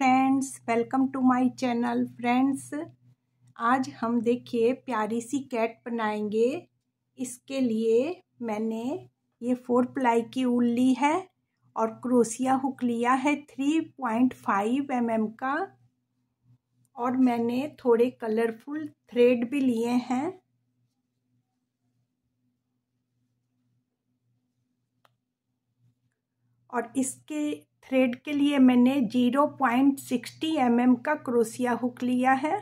Friends, welcome to my channel. Friends, आज हम देखिए प्यारी सी कैट बनाएंगे। इसके लिए मैंने ये 4 प्लाई की ऊल ली है और क्रोशिया हुक लिया है 3.5 mm का, और मैंने थोड़े कलरफुल थ्रेड भी लिए हैं। और इसके थ्रेड के लिए मैंने 0.60 mm का क्रोशिया हुक लिया है।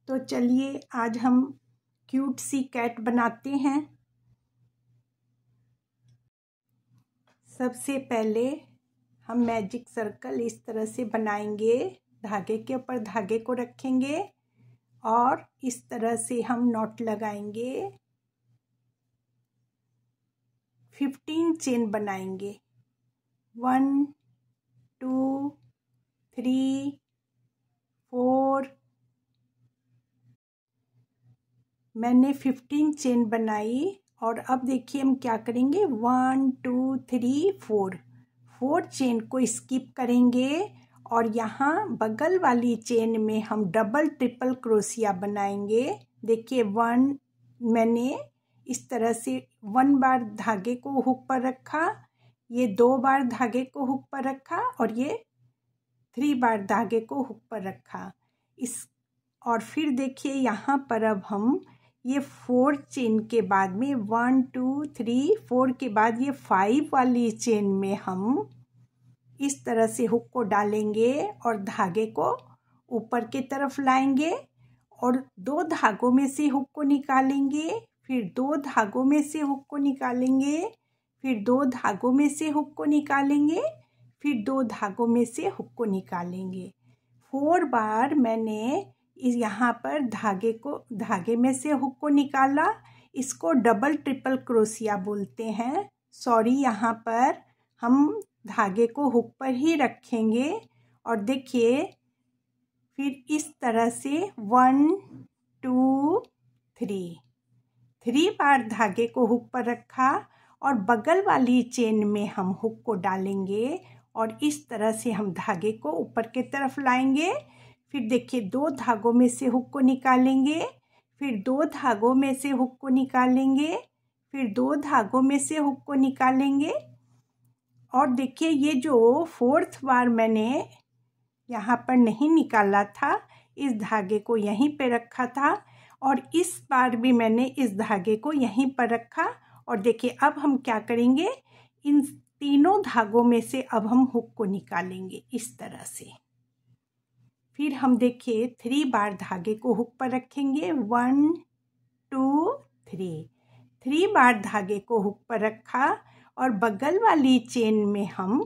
तो चलिए आज हम क्यूट सी कैट बनाते हैं। सबसे पहले हम मैजिक सर्कल इस तरह से बनाएंगे। धागे के ऊपर धागे को रखेंगे और इस तरह से हम नॉट लगाएंगे। 15 चेन बनाएंगे। 1 2 3 4। मैंने 15 चेन बनाई और अब देखिए हम क्या करेंगे। 1 2 3 4 चेन को स्किप करेंगे और यहाँ बगल वाली चेन में हम डबल ट्रिपल क्रोशिया बनाएंगे। देखिए 1 मैंने इस तरह से 1 बार धागे को हुक पर रखा, ये 2 बार धागे को हुक पर रखा और ये 3 बार धागे को हुक पर रखा। और फिर देखिए यहाँ पर अब हम ये 4 चेन के बाद में 1 2 3 4 के बाद ये 5 वाली चेन में हम इस तरह से हुक को डालेंगे और धागे को ऊपर की तरफ लाएंगे और 2 धागों में से हुक को निकालेंगे, फिर 2 धागों में से हुक को निकालेंगे, फिर 2 धागों में से हुक को निकालेंगे, फिर 2 धागों में से हुक को निकालेंगे। 4 बार मैंने यहाँ पर धागे में से हुक को निकाला। इसको डबल ट्रिपल क्रोशिया बोलते हैं। सॉरी, यहाँ पर हम धागे को हुक पर ही रखेंगे और देखिए फिर इस तरह से 1 2 3 बार धागे को हुक पर रखा और बगल वाली चेन में हम हुक को डालेंगे और इस तरह से हम धागे को ऊपर की तरफ लाएंगे। फिर देखिए 2 धागों में से हुक को निकालेंगे, फिर 2 धागों में से हुक को निकालेंगे, फिर 2 धागों में से हुक को निकालेंगे। और देखिए ये जो 4th बार मैंने यहाँ पर नहीं निकाला था, इस धागे को यहीं पे रखा था और इस बार भी मैंने इस धागे को यहीं पर रखा। और देखिए अब हम क्या करेंगे, इन तीनों धागों में से अब हम हुक को निकालेंगे इस तरह से। फिर हम देखिए 3 बार धागे को हुक पर रखेंगे। 1 2 3 बार धागे को हुक पर रखा और बगल वाली चेन में हम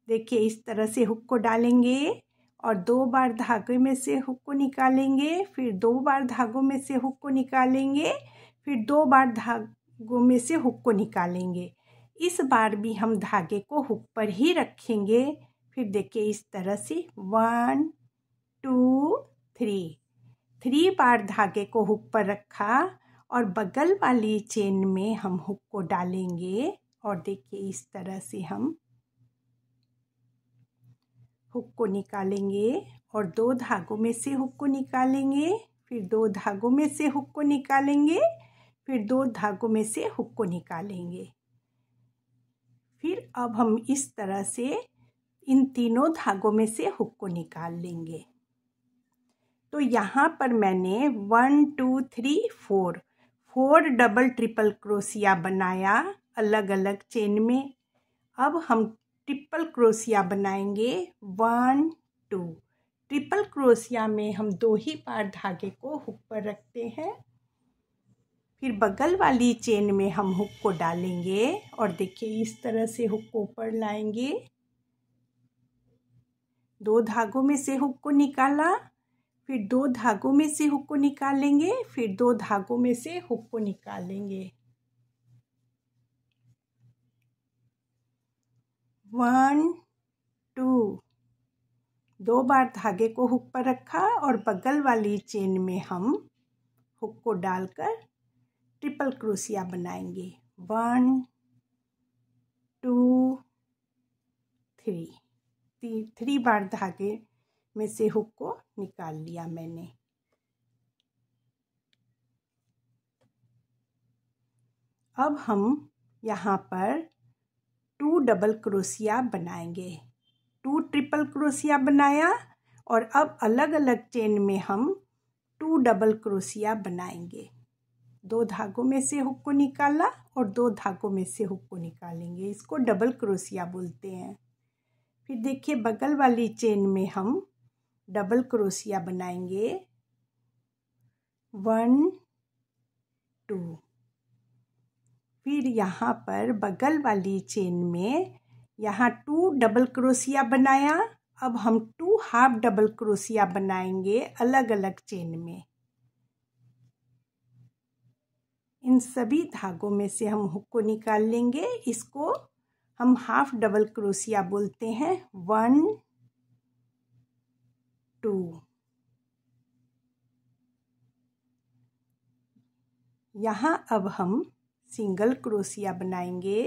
देखिए इस तरह से हुक को डालेंगे और 2 बार धागे में से हुक को निकालेंगे, फिर 2 बार धागों में से हुक को निकालेंगे, फिर 2 बार धागों में से हुक को निकालेंगे। इस बार भी हम धागे को हुक पर ही रखेंगे। फिर देखिए इस तरह से 1 2 3 बार धागे को हुक पर रखा और बगल वाली चेन में हम हुक को डालेंगे और देखिए इस तरह से हम हुक को निकालेंगे और 2 धागों में से हुक को निकालेंगे, फिर 2 धागों में से हुक को निकालेंगे, फिर 2 धागों में से हुक को निकालेंगे। फिर अब हम इस तरह से इन तीनों धागों में से हुक को निकाल लेंगे। तो यहाँ पर मैंने 1 2 3 4 डबल ट्रिपल क्रोशिया बनाया अलग अलग चेन में। अब हम ट्रिपल क्रोशिया बनाएंगे। 1 2 ट्रिपल क्रोशिया में हम 2 ही बार धागे को हुक पर रखते हैं, फिर बगल वाली चेन में हम हुक को डालेंगे और देखिए इस तरह से हुक को ऊपर लाएंगे। 2 धागों में से हुक को निकाला, फिर 2 धागों में से हुक को निकालेंगे, फिर 2 धागों में से हुक को निकालेंगे। 1 2 बार धागे को हुक पर रखा और बगल वाली चेन में हम हुक को डालकर ट्रिपल क्रोशिया बनाएंगे। 1 2 3 3 बार धागे में से हुक को निकाल लिया मैंने। अब हम यहाँ पर 2 डबल क्रोशिया बनाएंगे। 2 ट्रिपल क्रोशिया बनाया और अब अलग अलग चेन में हम 2 डबल क्रोशिया बनाएंगे। 2 धागों में से हुक को निकाला और 2 धागों में से हुक को निकालेंगे, इसको डबल क्रोशिया बोलते हैं। फिर देखिए बगल वाली चेन में हम डबल क्रोशिया बनाएंगे 1 2। फिर यहाँ पर बगल वाली चेन में यहाँ 2 डबल क्रोशिया बनाया। अब हम 2 हाफ डबल क्रोशिया बनाएंगे अलग अलग चेन में। इन सभी धागों में से हम हुक को निकाल लेंगे, इसको हम हाफ डबल क्रोशिया बोलते हैं। 1 2। यहाँ अब हम सिंगल क्रोशिया बनाएंगे।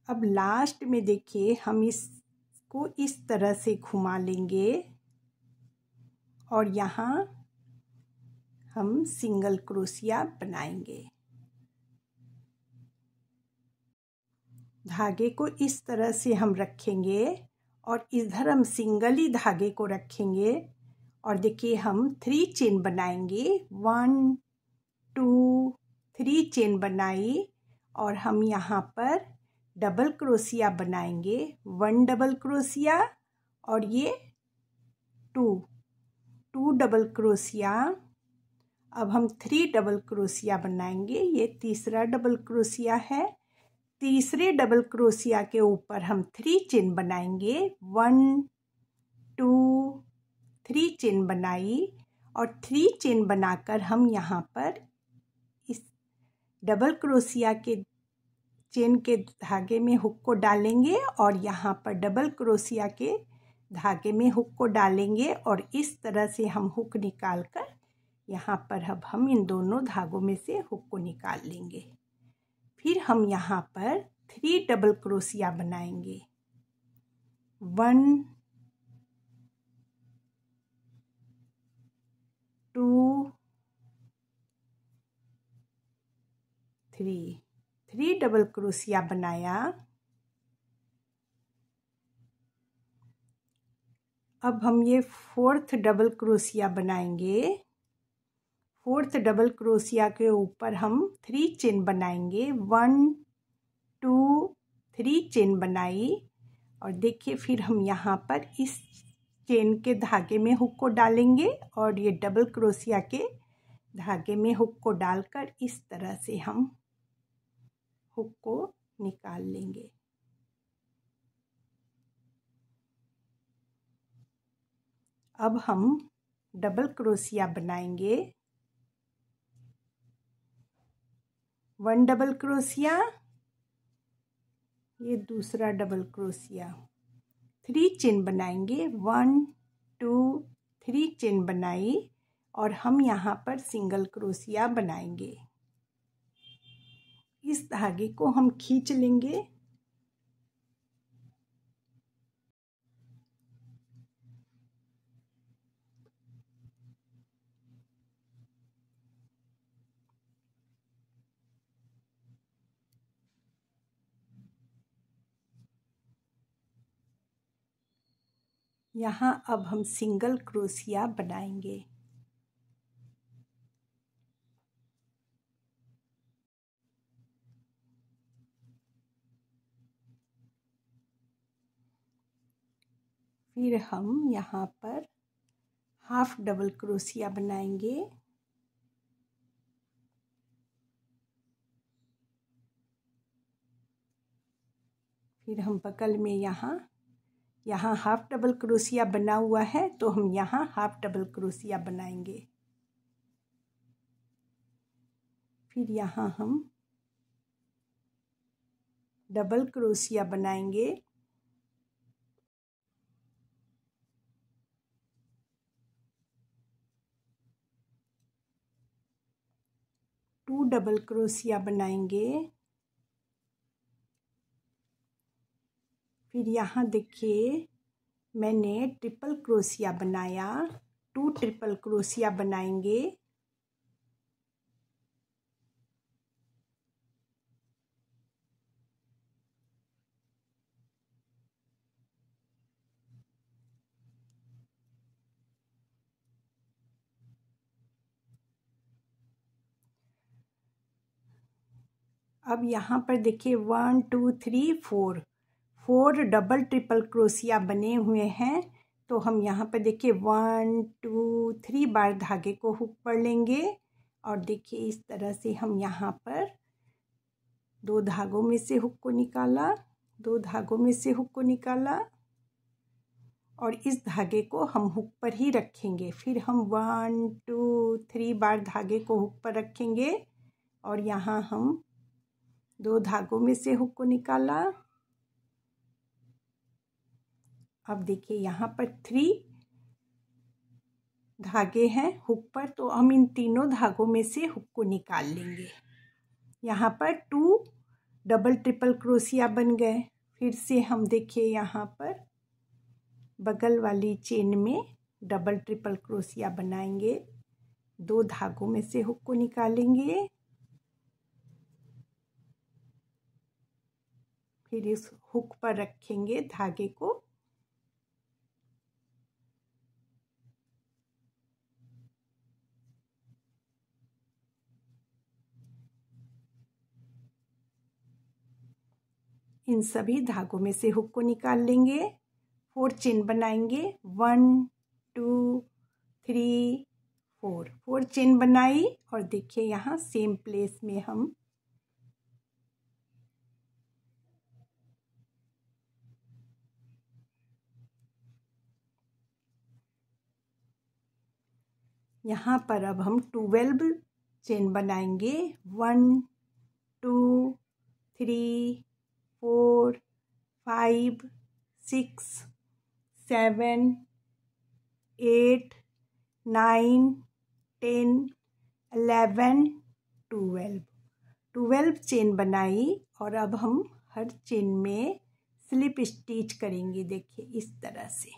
अब लास्ट में देखिए हम इसको इस तरह से घुमा लेंगे और यहाँ हम सिंगल क्रोशिया बनाएंगे। धागे को इस तरह से हम रखेंगे और इधर हम सिंगल ही धागे को रखेंगे और देखिए हम 3 चेन बनाएंगे। 1 2 3 चेन बनाई और हम यहाँ पर डबल क्रोशिया बनाएंगे। 1 डबल क्रोशिया और ये 2 डबल क्रोशिया। अब हम 3 डबल क्रोशिया बनाएंगे, ये तीसरा डबल क्रोशिया है। तीसरे डबल क्रोशिया के ऊपर हम 3 चेन बनाएंगे। 1 2 3 चेन बनाई और 3 चेन बनाकर हम यहाँ पर इस डबल क्रोशिया के चेन के धागे में हुक को डालेंगे और यहाँ पर डबल क्रोशिया के धागे में हुक को डालेंगे और इस तरह से हम हुक निकाल कर यहाँ पर अब हम इन दोनों धागों में से हुक को निकाल लेंगे। फिर हम यहाँ पर 3 डबल क्रोशिया बनाएंगे। 1 2 3 डबल क्रोशिया बनाया। अब हम ये 4th डबल क्रोशिया बनाएंगे। 4th डबल क्रोशिया के ऊपर हम 3 चेन बनाएंगे। 1 2 3 चेन बनाई और देखिए फिर हम यहाँ पर इस चेन के धागे में हुक को डालेंगे और ये डबल क्रोशिया के धागे में हुक को डालकर इस तरह से हम हुक को निकाल लेंगे। अब हम डबल क्रोशिया बनाएंगे। 1 डबल क्रोशिया, ये दूसरा डबल क्रोशिया। 3 चेन बनाएंगे। 1 2 3 चेन बनाई और हम यहाँ पर सिंगल क्रोशिया बनाएंगे। इस धागे को हम खींच लेंगे। यहाँ अब हम सिंगल क्रोशिया बनाएंगे। फिर हम यहाँ पर हाफ डबल क्रोशिया बनाएंगे। फिर हम बगल में यहाँ हाफ डबल क्रोशिया बना हुआ है तो हम यहाँ हाफ डबल क्रोशिया बनाएंगे। फिर यहाँ हम डबल क्रोशिया बनाएंगे। टू डबल क्रोशिया बनाएंगे। फिर यहाँ देखिए मैंने ट्रिपल क्रोशिया बनाया, 2 ट्रिपल क्रोशिया बनाएंगे। अब यहाँ पर देखिए 1 2 3 4 डबल ट्रिपल क्रोशिया बने हुए हैं। तो हम यहाँ पर देखिए 1 2 3 बार धागे को हुक पर लेंगे और देखिए इस तरह से हम यहाँ पर 2 धागों में से हुक को निकाला, 2 धागों में से हुक को निकाला और इस धागे को हम हुक पर ही रखेंगे। फिर हम 1 2 3 बार धागे को हुक पर रखेंगे और यहाँ हम 2 धागों में से हुक को निकाला। अब देखिए यहाँ पर 3 धागे हैं हुक पर, तो हम इन तीनों धागों में से हुक को निकाल लेंगे। यहाँ पर 2 डबल ट्रिपल क्रोशिया बन गए। फिर से हम देखिए यहाँ पर बगल वाली चेन में डबल ट्रिपल क्रोशिया बनाएंगे, 2 धागों में से हुक को निकालेंगे। फिर इस हुक पर रखेंगे धागे को। इन सभी धागों में से हुक को निकाल लेंगे। 4 चेन बनाएंगे, 1 2 3 4 चेन बनाई और देखिए यहाँ सेम प्लेस में हम यहाँ पर अब हम 12 चेन बनाएंगे, 1 2 3 4 5 6 7 8 9 10 11 12 चेन बनाई और अब हम हर चेन में स्लिप स्टिच करेंगे। देखिए इस तरह से।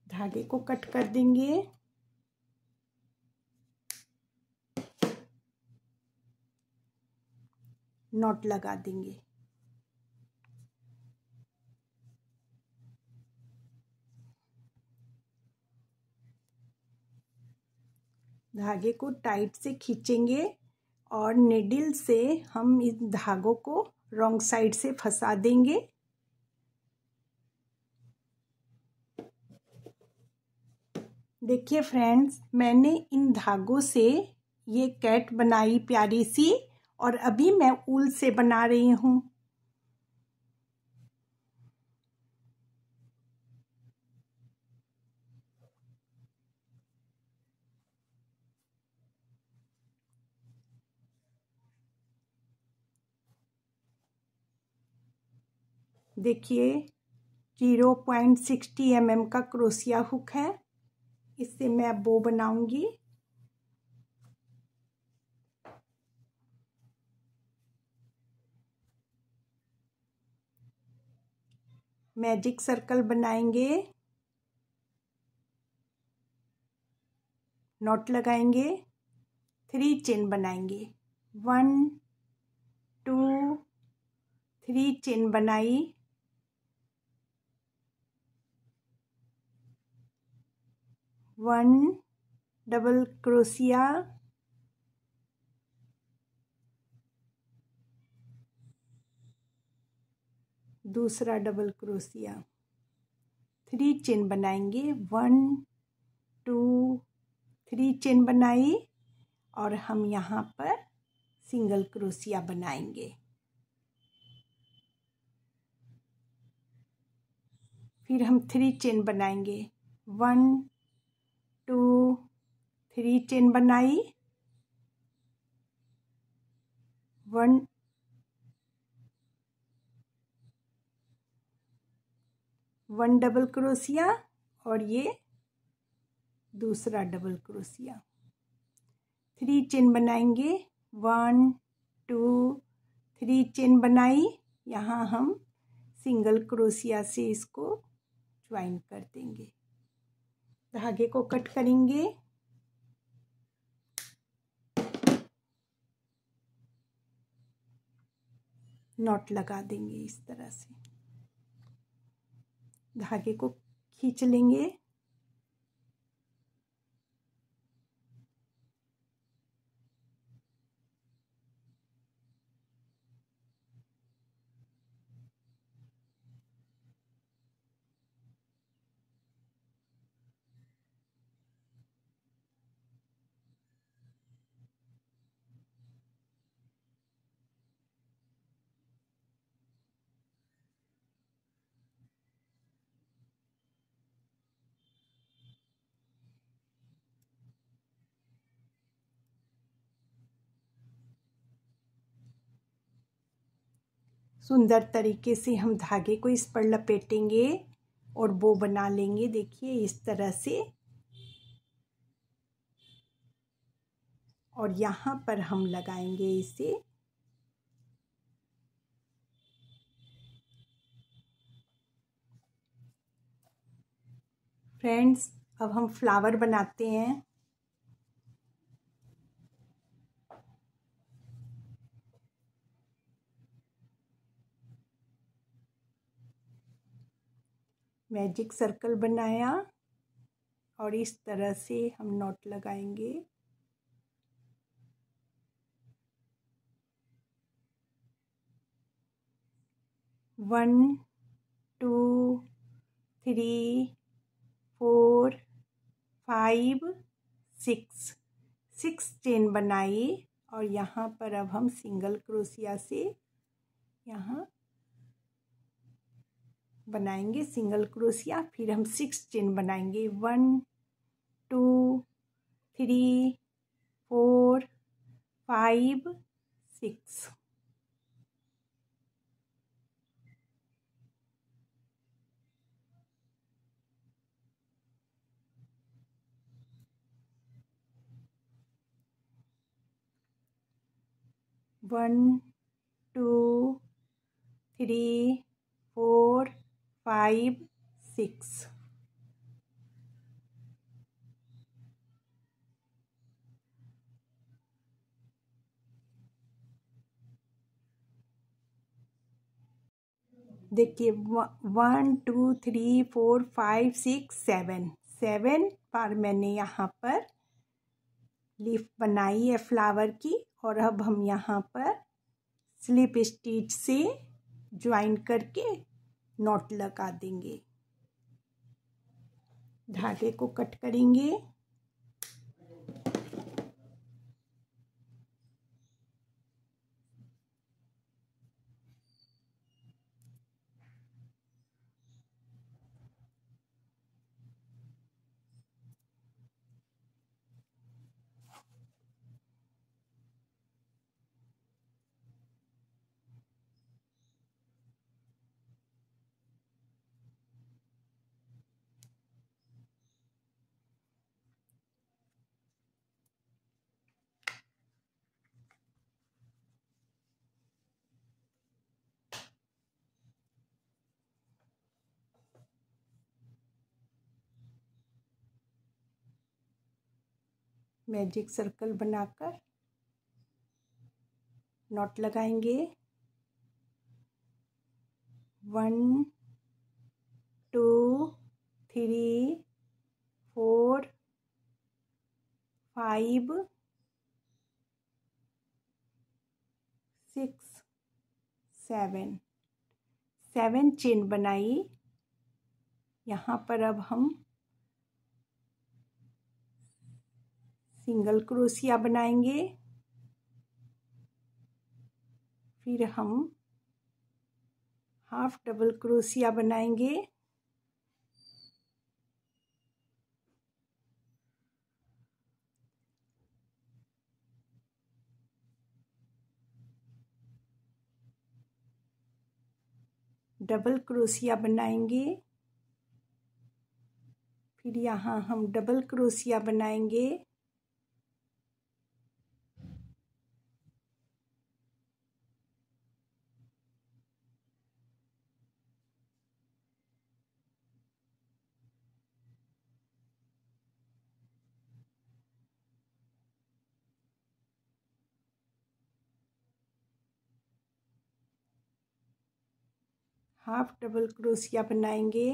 धागे को कट कर देंगे। नॉट लगा देंगे। धागे को टाइट से खींचेंगे और निडल से हम इस धागों को रॉन्ग साइड से फंसा देंगे। देखिए फ्रेंड्स, मैंने इन धागों से ये कैट बनाई प्यारी सी और अभी मैं ऊल से बना रही हूँ। देखिए 0.60 mm का क्रोशिया हुक है, इससे मैं बो बनाऊंगी। मैजिक सर्कल बनाएंगे, नॉट लगाएंगे, 3 चेन बनाएंगे, 1 2 3 चेन बनाई, 1 1 डबल क्रोशिया, दूसरा डबल क्रोशिया, 3 चेन बनाएंगे। 1 2 3 चेन बनाई और हम यहाँ पर सिंगल क्रोशिया बनाएंगे। फिर हम 3 चेन बनाएंगे। 1 2 3 चेन बनाई, 1 डबल क्रोशिया और ये दूसरा डबल क्रोशिया, 3 चेन बनाएंगे। 1 2 3 चेन बनाई, यहाँ हम सिंगल क्रोशिया से इसको ज्वाइन कर देंगे। धागे को कट करेंगे। नॉट लगा देंगे इस तरह से, धागे को खींच लेंगे। सुंदर तरीके से हम धागे को इस पर लपेटेंगे और बो बना लेंगे। देखिए इस तरह से, और यहाँ पर हम लगाएंगे इसे। फ्रेंड्स, अब हम फ्लावर बनाते हैं। मैजिक सर्कल बनाया और इस तरह से हम नॉट लगाएंगे। वन 2 3 4 5 6 चेन बनाई और यहाँ पर अब हम सिंगल क्रोशिया से यहाँ बनाएंगे सिंगल क्रोशिया। फिर हम 6 चेन बनाएंगे। 1 2 3 4 5 6। वन 2 3 4 5 6। देखिए 1 2 3 4 5 6 7 बार मैंने यहाँ पर लीफ बनाई है फ्लावर की, और अब हम यहाँ पर स्लिप स्टिच से ज्वाइन करके नॉट लगा देंगे। धागे को कट करेंगे। मैजिक सर्कल बनाकर नॉट लगाएंगे। 1 2 3 4 5 6 7 7 चेन बनाई। यहाँ पर अब हम सिंगल क्रोशिया बनाएंगे। फिर हम हाफ डबल क्रोशिया बनाएंगे। डबल क्रोशिया बनाएंगे। फिर यहाँ हम डबल क्रोशिया बनाएंगे। हाफ डबल क्रोशिया बनाएंगे।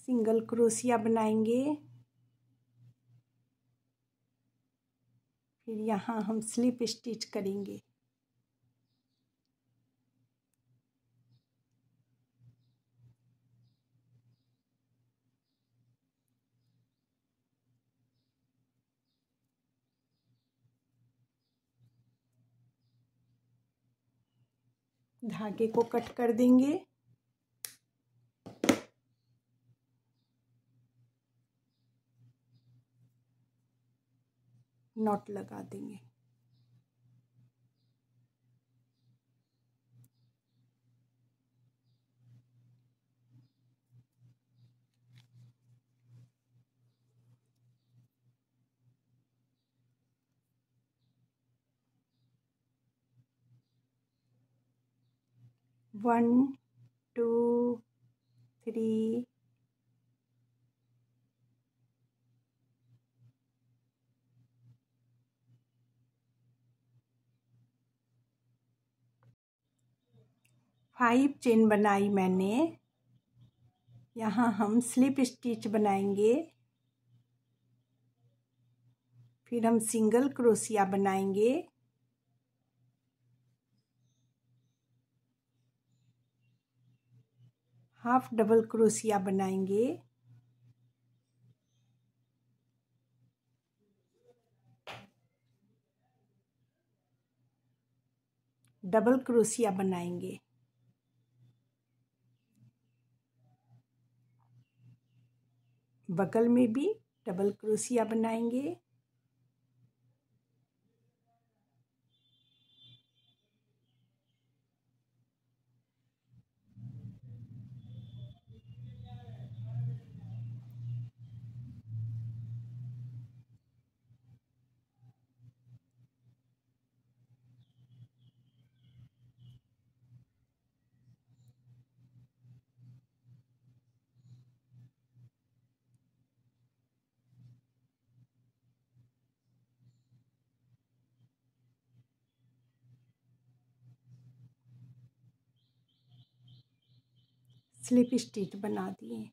सिंगल क्रोशिया बनाएंगे। फिर यहाँ हम स्लिप स्टिच करेंगे। धागे को कट कर देंगे। नॉट लगा देंगे। वन 2 3 5 चेन बनाई मैंने। यहाँ हम स्लिप स्टिच बनाएंगे। फिर हम सिंगल क्रोशिया बनाएंगे। हाफ डबल क्रोशिया बनाएंगे। डबल क्रोशिया बनाएंगे। बगल में भी डबल क्रोशिया बनाएंगे। स्लिप स्टिच बना दिए।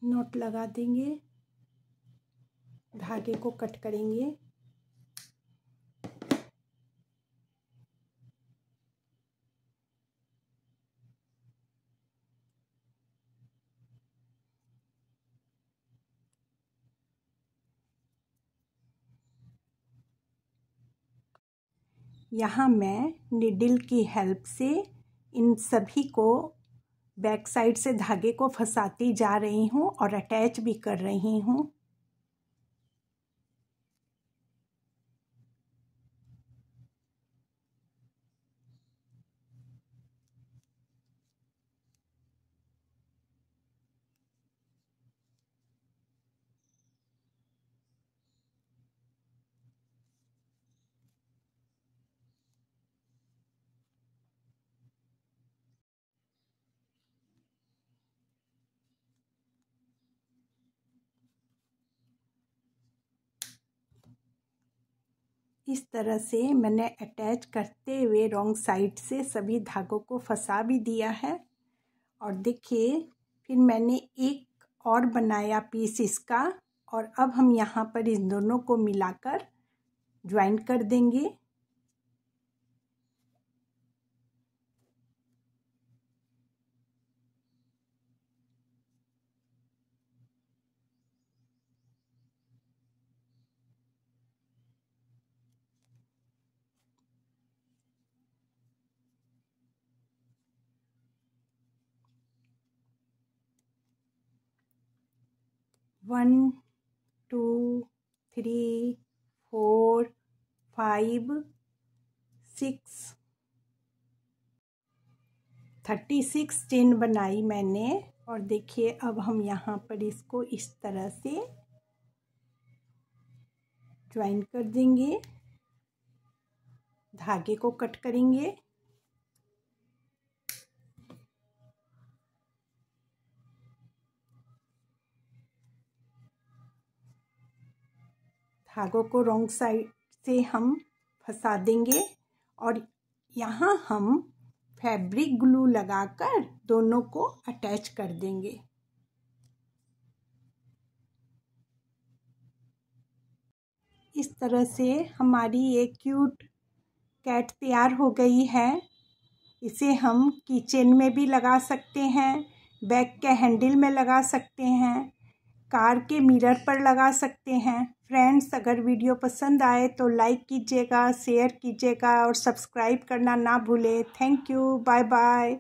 नॉट लगा देंगे, धागे को कट करेंगे। यहाँ मैं निडल की हेल्प से इन सभी को बैक साइड से धागे को फंसाती जा रही हूँ और अटैच भी कर रही हूँ। इस तरह से मैंने अटैच करते हुए रॉन्ग साइड से सभी धागों को फंसा भी दिया है। और देखिए फिर मैंने एक और बनाया पीस इसका, और अब हम यहाँ पर इन दोनों को मिलाकर ज्वाइन कर देंगे। वन 2 3 4 5 6 36 चेन बनाई मैंने। और देखिए अब हम यहाँ पर इसको इस तरह से ज्वाइन कर देंगे, धागे को कट करेंगे। धागों को रॉन्ग साइड से हम फंसा देंगे और यहाँ हम फैब्रिक ग्लू लगाकर दोनों को अटैच कर देंगे। इस तरह से हमारी एक क्यूट कैट तैयार हो गई है। इसे हम किचन में भी लगा सकते हैं, बैग के हैंडल में लगा सकते हैं, कार के मिरर पर लगा सकते हैं। फ्रेंड्स, अगर वीडियो पसंद आए तो लाइक कीजिएगा, शेयर कीजिएगा और सब्सक्राइब करना ना भूलें। Thank you, bye bye.